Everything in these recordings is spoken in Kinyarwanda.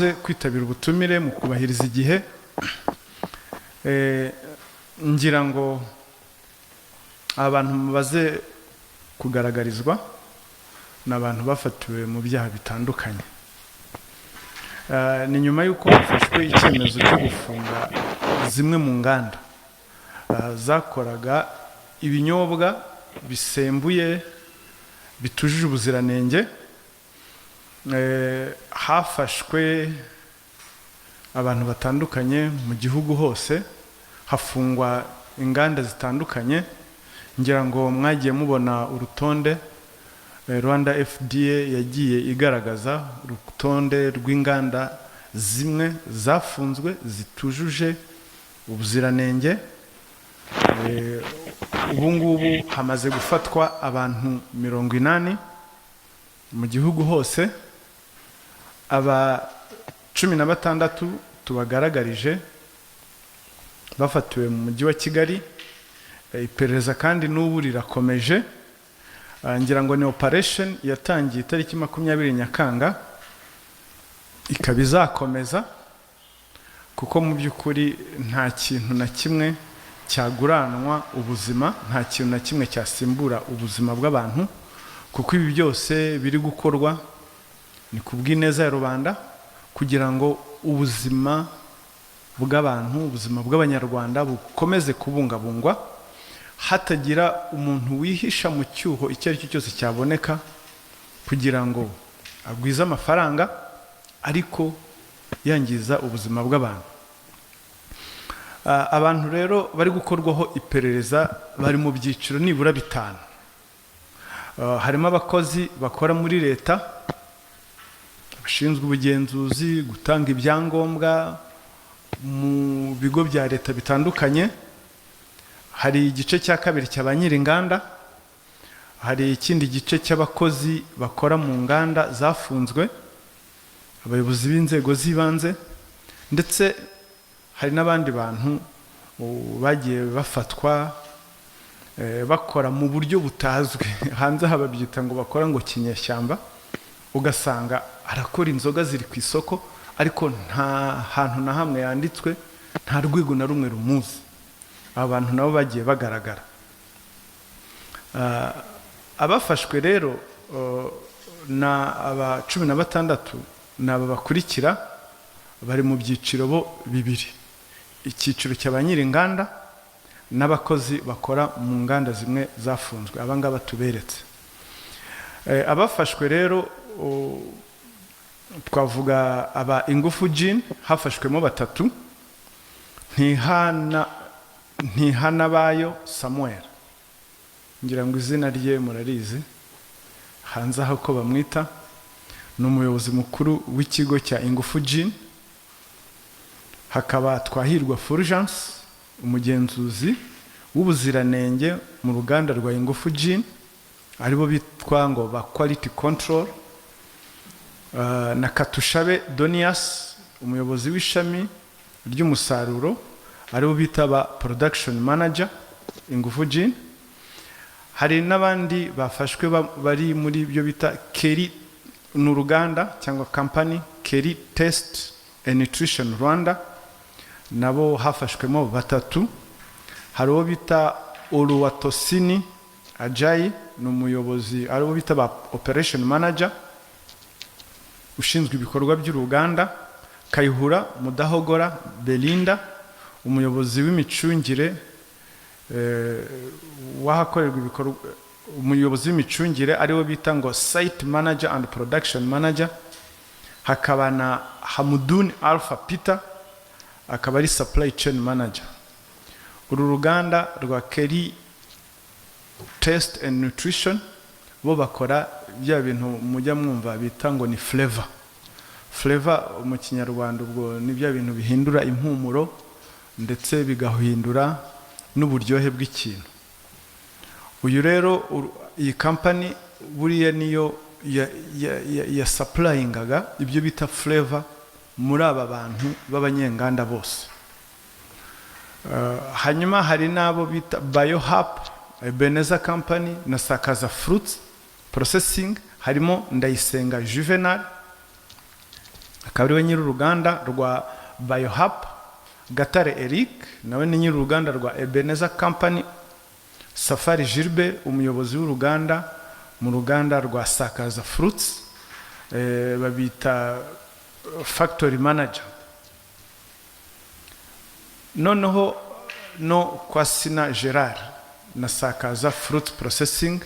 mwakoze kwitabira ubutumire mu kubahiriza igihe. Ngira ngo abantu baze kugaragarizwa n'abantu bafatiwe mu byaha bitandukanye. Ni nyuma y'uko hafashwe icyemezo cyo gufunga zimwe mu nganda zakoraga ibinyobwa bisembuye bitujuje ubuziranenge. Hafashwe abantu batandukanye mu gihugu hose, hafungwa inganda zitandukanye. Ngira ngo mwagiye mubona urutonde Rwanda FDA yagiye igaragaza urutonde rw'inganda zimwe zafunzwe zitujuje ubuziranenge. Ubu ngubu hamaze gufatwa abantu 80 mu gihugu hose. Aba 16 tubagaragarije bafatiwe mu mujyi wa Kigali. Iperereza kandi n'ubu rirakomeje. Ngira ngo ni operation yatangiye itariki 20 Nyakanga, ikaba izakomeza, kuko mu by'ukuri nta kintu na kimwe cyaguranwa ubuzima, nta kintu na kimwe cyasimbura ubuzima bw'abantu, kuko ibi byose biri gukorwa ni kubw'ineza ya rubanda, kugira ngo ubuzima bw'abantu, ubuzima bw'abanyarwanda bukomeze kubungabungwa, hatagira umuntu wihisha mu cyuho icyo ari cyo cyose cyaboneka kugira ngo agwize amafaranga ariko yangiza ubuzima bw'abantu. Abantu rero bari gukorwaho iperereza bari mu byiciro nibura 5. Harimo abakozi bakora muri leta, bashinzwe ubugenzuzi, gutanga ibyangombwa mu bigo bya leta bitandukanye. Hari igice cya kabiri cy'abanyir'inganda, hari ikindi gice cy'abakozi bakora mu nganda zafunzwe, abayobozi b'inzego z'ibanze, ndetse hari n'abandi bantu bagiye bafatwa bakora mu buryo butazwi. Hanze hababyita ngo bakora ngo kinyeshyamba, ugasanga arakora inzoga ziri ku isoko ariko nta hantu na hamwe yanditswe, nta rwego na rumwe rumuzi. Abantu nabo bagiye bagaragara. Abafashwe rero na aba 16 naba bakurikira, bari mu byiciro bibiri: icyiciro cy'abanyir'inganda n'abakozi bakora mu nganda zimwe zafunzwe. Abangaba tuberetse. Abafashwe rero twavuga aba Ingufu Gin, hafashwemo 3: Ntihanabayo Samuel, ngira ngo izina rye murarizi, hanze aho ko bamwita, ni umuyobozi mukuru w'ikigo cya Ingufu Gin. Hakaba Twahirwa Fulgence, umugenzuzi w'ubuziranenge mu ruganda rwa Ingufu Gin, aribo bitwa ngo ba quality control. Na Katushabe Donias, umuyobozi w'ishami ry'umusaruro, aribo bita ba production manager Ingufu Gin. Hari n'abandi bafashwe bari muri byo bita Keri, n'uruganda cyangwa company Keri Test and Nutrition Rwanda, nabo hafashwemo 3. Hari uwo bita Oluwatosini Ajayi, n'umuyobozi aribo bita ba operation manager ushinzwe ibikorwa by'uruganda. Kayihura Mudahogora Belinda, umuyobozi w'imicungire wahakorerwa ibikorwa, umuyobozi w'imicungire ariwo bita ngo site manager and production manager. Hakaba na Hamudun Alpha Peter, akaba ari supply chain manager. Uru ruganda rwa Keri Test and Nutrition bo bakora bya bintu mujya mwumva bita ngo ni flavor. Flavor mu Kinyarwanda ubwo ni bya bintu bihindura impumuro ndetse bigahindura n'uburyohe bw'ikintu. Uyu rero iyi company buriya niyo ya supplyingaga ibyo bita flavor muri aba bantu b'abanyenganda bose. Hanyuma hari nabo bita Biohap, Ebeneza Company na Sakaza Fruits Processing, harimo Ndayisenga Juvenal, akaba ari we nyiri uruganda rwa Biohap. Gatare Eric nawe ni nyiri uruganda rwa Ebenezer Company. Safari Gilbert umuyobozi w'uruganda mu ruganda rwa Sakaza Fruits, babita factory manager. Noneho no kwa Sina Gerard na Sakaza Fruit Processing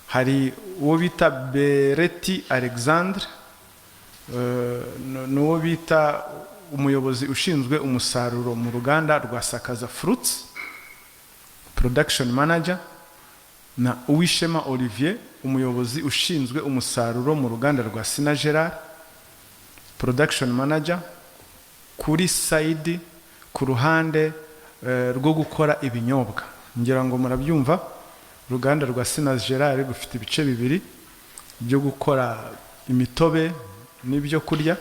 hari uwo bita Bereti Alexandre, n'uwo bita umuyobozi ushinzwe umusaruro mu ruganda rwa Sakaza Fruits, production manager, na Uwishema Olivier umuyobozi ushinzwe umusaruro mu ruganda rwa Sina Gerard, production manager. Kuri side ku ruhande rwo gukora ibinyobwa, ngira ngo murabyumva, uruganda rwa Sina Gerard rufite ibice bibiri byo gukora imitobe n'ibyo kurya.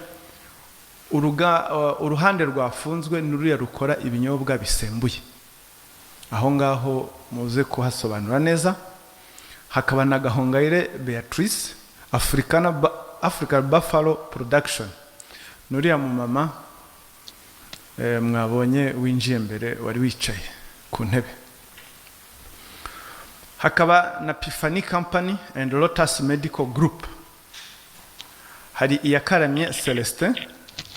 Uruhande rwafunzwe n'uriya rukora ibinyobwa bisembuye. Aho ngaho muze kuhasobanura neza. Hakaba na Gahongayire Beatrice African Buffalo Production, n'uriya mu mama mwabonye winjiye mbere wari wicaye ku ntebe. Hakaba na Pifani Company and Lotus Medical Group. Hari Iyakaramye Celestin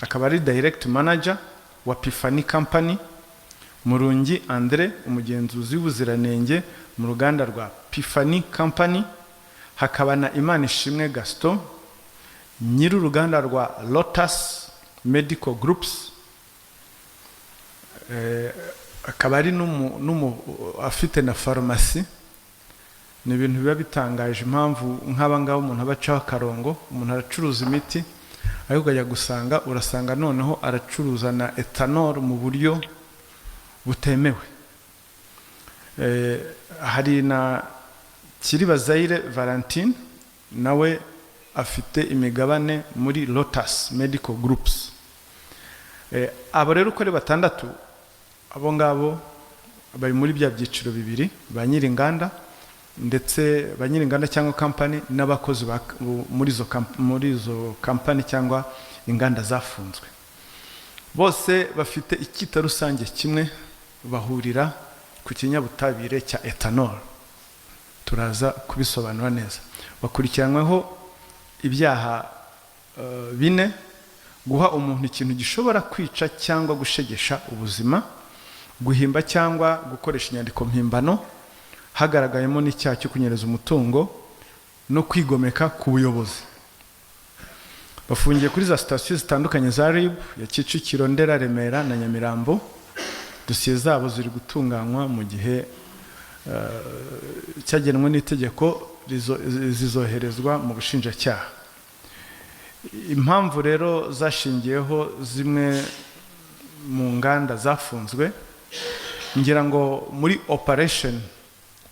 akaba ari direct manager wa Pifani Company. Murungi Andre umugenzuzi w'ubuziranenge mu ruganda rwa Pifani Company. Hakaba na Imanishimwe Gaston nyiri uruganda rwa Lotus Medical Groups. Akaba ari afite na farumasi. Ni ibintu biba bitangaje impamvu nk'abangabo umuntu abacaho akarongo, umuntu aracuruza imiti ariko ukajya gusanga urasanga noneho aracuruza na ethanol mu buryo butemewe. Hari na Kiribazaire Valentine nawe afite imigabane muri Lotus Medical Groups. Abo rero uko ari batandatu, abo ngabo bari muri bya byiciro bibiri, ba nyiri inganda ndetse ba nyiri inganda cyangwa company n'abakozi muri izo company cyangwa inganda zafunzwe. Bose bafite icyita rusange kimwe, bahurira ku kinyabutabire cya ethanol. Turaza kubisobanura neza. Bakurikiranyweho ibyaha 4: guha umuntu ikintu gishobora kwica cyangwa gushegesha ubuzima, guhimba cyangwa gukoresha inyandiko mpimbano hagaragayemo n'icyaha cyo kunyereza umutungo, no kwigomeka ku buyobozi. Bafungiye kuri za sitasiyo zitandukanye za RIB ya Kicukiro, Ndera, Remera na Nyamirambo. Dosiye zabo ziri gutunganywa mu gihe cyagenwe n'itegeko zizoherezwa mu bushinjacyaha. Impamvu rero zashingiyeho zimwe mu nganda zafunzwe, ngira ngo muri operation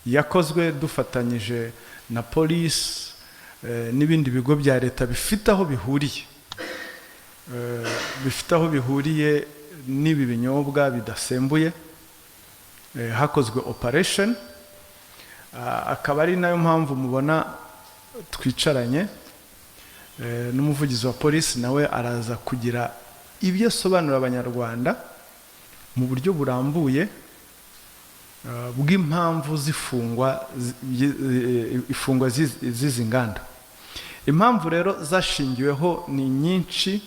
yakozwe dufatanyije na police n'ibindi bigo bya leta bifite aho bihuriye n'ibi binyobwa bidasembuye, hakozwe operation. Akaba ari nayo mpamvu mubona twicaranye n'umuvugizi wa polisi, nawe araza kugira ibyo asobanura abanyarwanda mu buryo burambuye bw'impamvu ifungwa z'izi nganda. Impamvu rero zashingiweho ni nyinshi,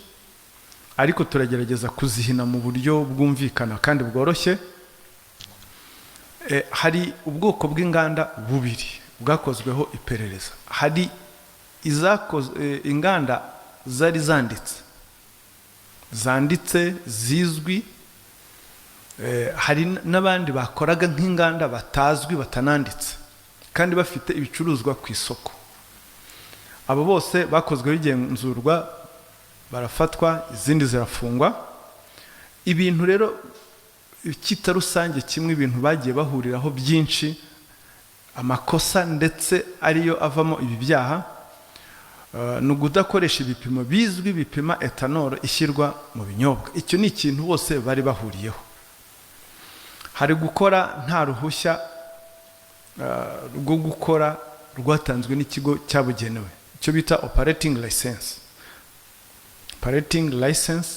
ariko turagerageza kuzihina mu buryo bwumvikana kandi bworoshye. Hari ubwoko bw'inganda bubiri bwakozweho iperereza. Hari inganda zari zanditse zizwi, hari n'abandi bakoraga nk'inganda batazwi batananditse kandi bafite ibicuruzwa ku isoko. Abo bose bakozweho igenzurwa, barafatwa, izindi zirafungwa. Ibintu rero icyita rusange kimwe, ibintu bagiye bahuriraho byinshi, amakosa ndetse ariyo avamo ibi byaha, ni ukudakoresha ibipimo bizwi bipima ethanol ishyirwa mu binyobwa. Icyo ni ikintu bose bari bahuriyeho. Hari gukora nta ruhushya rwo gukora rwatanzwe n'ikigo cyabugenewe, icyo bita operating license. operating license,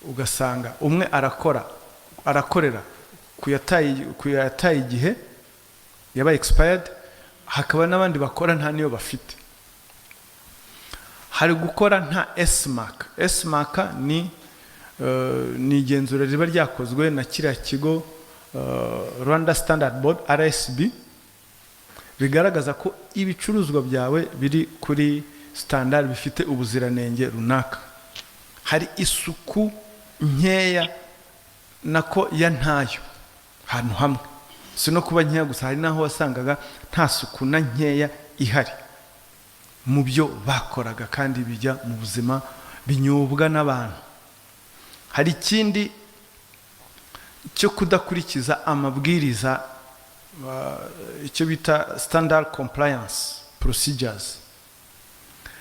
ugasanga umwe arakorera kuyataye igihe yaba expired, hakaba n'abandi bakora nta niyo bafite. Hari gukora nta S-mark. S-mark ni igenzura riba ryakozwe na kiriya kigo Rwanda Standard Board RSB, bigaragaza ko ibicuruzwa byawe biri kuri standard, bifite ubuziranenge runaka. Hari isuku nkeya nako ya ntayo ahantu hamwe, si no kuba nkeya gusa, hari naho wasangaga nta suku na nkeya ihari mu byo bakoraga kandi bijya mu buzima binyobwa n'abantu. Hari ikindi cyo kudakurikiza amabwiriza, icyo bita standard compliance procedures.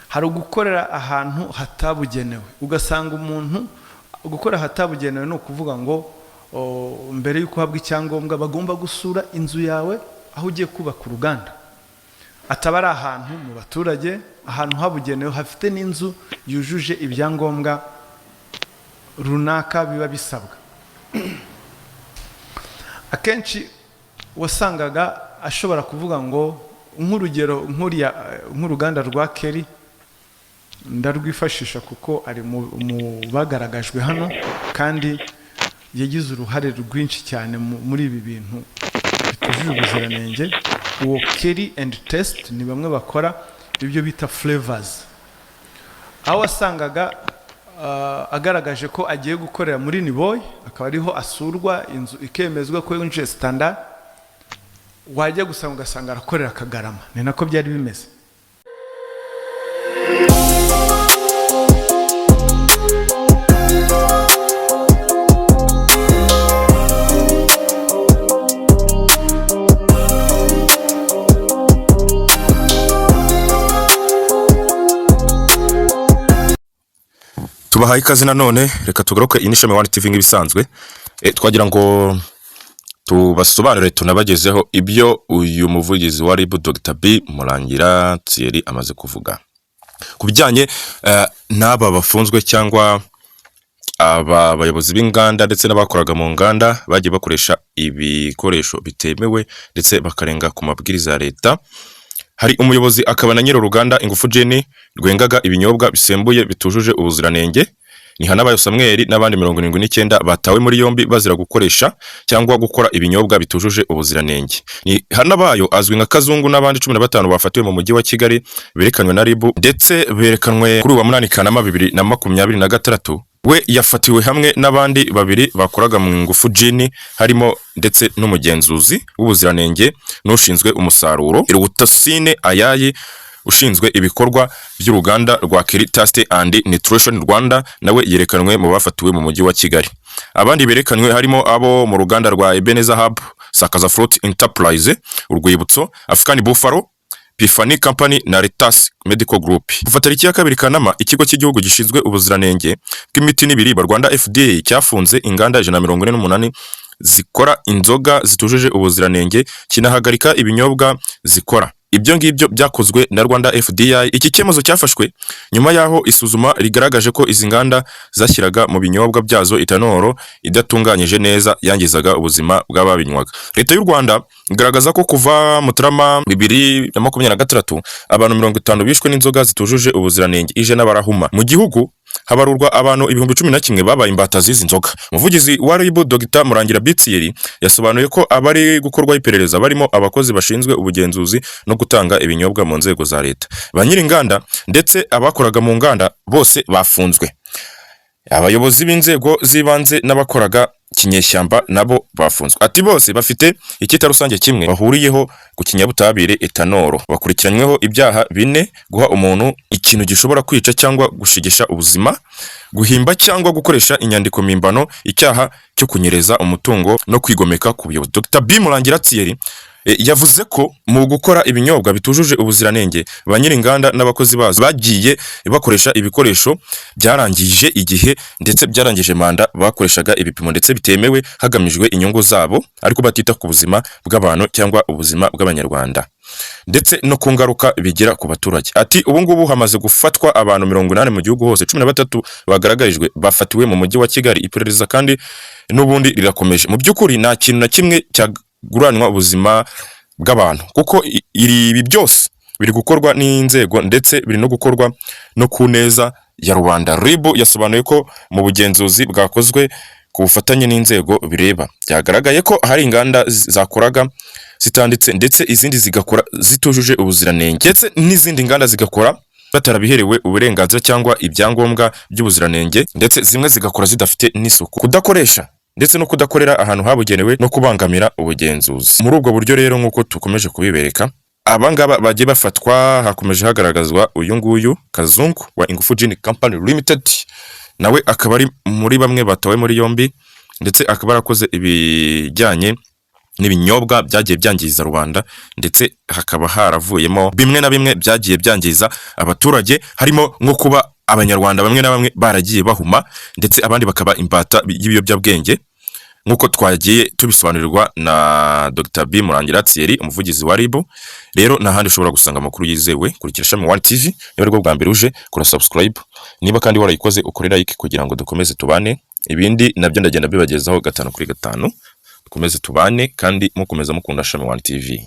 Hari gukorera ahantu hatabugenewe, ugasanga umuntu gukora hatabugenewe no kuvuga ngo mbere yuko habwa icyangombwa bagomba gusura inzu yawe aho ugiye kubaka uruganda, atabari ahantu mu baturage, ahantu habugenewe hafite n'inzu yujuje ibyangombwa runaka biba bisabwa. Akenshi wasangaga ashobora kuvuga ngo nk'urugero nk'uruganda rwa Kelly ndarwifashisha kuko ari mu bagaragajwe hano kandi yagize uruhare rwinshi cyane muri ibi bintu bitujuje ubuziranenge. Uwo Kelly and Test ni bamwe bakora ibyo bita flavors, aho wasangaga agaragaje ko agiye gukorera muri Niboy, akaba ariho asurwa inzu ikemezwa ko yujuje standard, wajya gusanga ugasanga arakorera Kagarama. Ni nako byari bimeze. Tubahaye ikaze nanone, reka tugaruke Shami 1 TV nk'ibisanzwe. Twagira ngo tubasobanurire tunabagezeho ibyo uyu muvugizi wa RIB Dr. B Murangira Thierry amaze kuvuga kubijyanye n'aba bafunzwe cyangwa aba bayobozi b'inganda ndetse n'abakoraga mu nganda bagiye bakoresha ibikoresho bitemewe ndetse bakarenga ku mabwiriza ya leta. Hari umuyobozi akaba na nyiri uruganda Ingufu Jenny rwengaga ibinyobwa bisembuye bitujuje ubuziranenge. Ni Hanabayo Samuel n'abandi 79 batawe muri yombi bazira gukoresha cyangwa gukora ibinyobwa bitujuje ubuziranenge. Ni Hanabayo azwi nka Kazungu n'abandi 15 bafatiwe mu mujyi wa Kigali berekanwe na RIB ndetse berekanwe kuri uwa 8 Kanama 2026. We yafatiwe hamwe n'abandi babiri bakoraga mu Ingufu Jenny, harimo ndetse n'umugenzuzi w'ubuziranenge n'ushinzwe umusaruro Irutasine Ayayi ushinzwe ibikorwa by'uruganda rwa Kelly Taste and Nutrition Rwanda, nawe yerekanwe mu bafatiwe mu mujyi wa Kigali. Abandi berekanwe harimo abo mu ruganda rwa Ebeneza Hub, Sakaza Fruit Enterprise, Urwibutso, African Buffalo, Pifani Company na Retas Medical Group. Kuva tariki ya 2 Kanama, ikigo cy'igihugu gishinzwe ubuziranenge bw'imiti n'ibiribwa Rwanda FDA cyafunze inganda 148 zikora inzoga zitujuje ubuziranenge, kinahagarika ibinyobwa zikora. Ibyo ngibyo byakozwe na Rwanda FDA. Iki cyemezo cyafashwe nyuma yaho isuzuma rigaragaje ko izi nganda zashyiraga mu binyobwa byazo etanol idatunganyije neza, yangizaga ubuzima bw'ababinywaga. Leta y'u Rwanda igaragaza ko kuva Mutarama 2023 abantu 50 bishwe n'inzoga zitujuje ubuziranenge ije n'abarahuma. Mu gihugu habarurwa abantu 11,000 babaye imbata z'izi nzoga. Umuvugizi wa RIB Dr. Murangira Thierry yasobanuye ko abari gukorwa iperereza barimo abakozi bashinzwe ubugenzuzi no gutanga ibinyobwa mu nzego za leta, ba nyiri inganda ndetse abakoraga mu nganda bose bafunzwe. Abayobozi b'inzego zibanze n'abakoraga kinyeshyamba nabo bafunzwe. Ati bose bafite icyita rusange kimwe bahuriyeho ku kinyabutabire etanol. Bakurikiranyweho ibyaha 4: guha umuntu ikintu gishobora kwica cyangwa gushigisha ubuzima, guhimba cyangwa gukoresha inyandiko mimbano, icyaha cyo kunyereza umutungo no kwigomeka ku buyobozi. Dr. B Murangira Thierry yavuze ko mu gukora ibinyobwa bitujuje ubuziranenge ba nyiri inganda n'abakozi bazo bagiye bakoresha ibikoresho byarangije igihe ndetse byarangije manda, bakoreshaga ibipimo ndetse bitemewe hagamijwe inyungu zabo ariko batita ku buzima bw'abantu cyangwa ubuzima bw'abanyarwanda. ndetse no ku ngaruka bigira ku baturage. Ati ubu ngubu hamaze gufatwa abantu 80 mu gihugu hose, 13 bagaragarijwe bafatiwe mu mujyi wa Kigali. Iperereza kandi n'ubundi rirakomeje. Mu by'ukuri nta kintu na kimwe cyaguranwa ubuzima bw'abantu, kuko ibi byose biri gukorwa n'inzego ndetse biri no gukorwa no ku neza ya rubanda. RIB yasobanuye ko mu bugenzuzi bwakozwe ku bufatanye n'inzego bireba byagaragaye ko hari inganda zakoraga zitanditse ndetse izindi zigakora zitujuje ubuziranenge, ndetse n'izindi nganda zigakora batarabiherewe uburenganzira cyangwa ibyangombwa by'ubuziranenge, ndetse zimwe zigakora zidafite n'isuku, kudakoresha ndetse no kudakorera ahantu habugenewe no kubangamira ubugenzuzi. Muri ubwo buryo rero nk'uko tukomeje kubibereka, abangaba bagiye bafatwa, hakomeje hagaragazwa uyu nguyu Kazungu wa Ingufu Gin Company Limited, nawe akaba ari muri bamwe batawe muri yombi, ndetse akaba arakoze ibijyanye n'ibinyobwa byagiye byangiza rubanda, ndetse hakaba haravuyemo bimwe na bimwe byagiye byangiza abaturage, harimo nko kuba abanyarwanda bamwe na bamwe baragiye bahuma, ndetse abandi bakaba imbata y'ibiyobyabwenge, nk'uko twagiye tubisobanurirwa na Dr. B Murangira Thierry, umuvugizi wa RIB. Rero n'ahandi ushobora gusanga amakuru yizewe, kurikira Shami 1 TV. Niba ari bwo bwa mbere uje, kora subscribe, niba kandi warayikoze ukore like kugira ngo dukomeze tubane. Ibindi nabyo ndagenda bibagezaho 5 kuri 5, dukomeze tubane kandi mukomeza mukunda Shami 1 TV.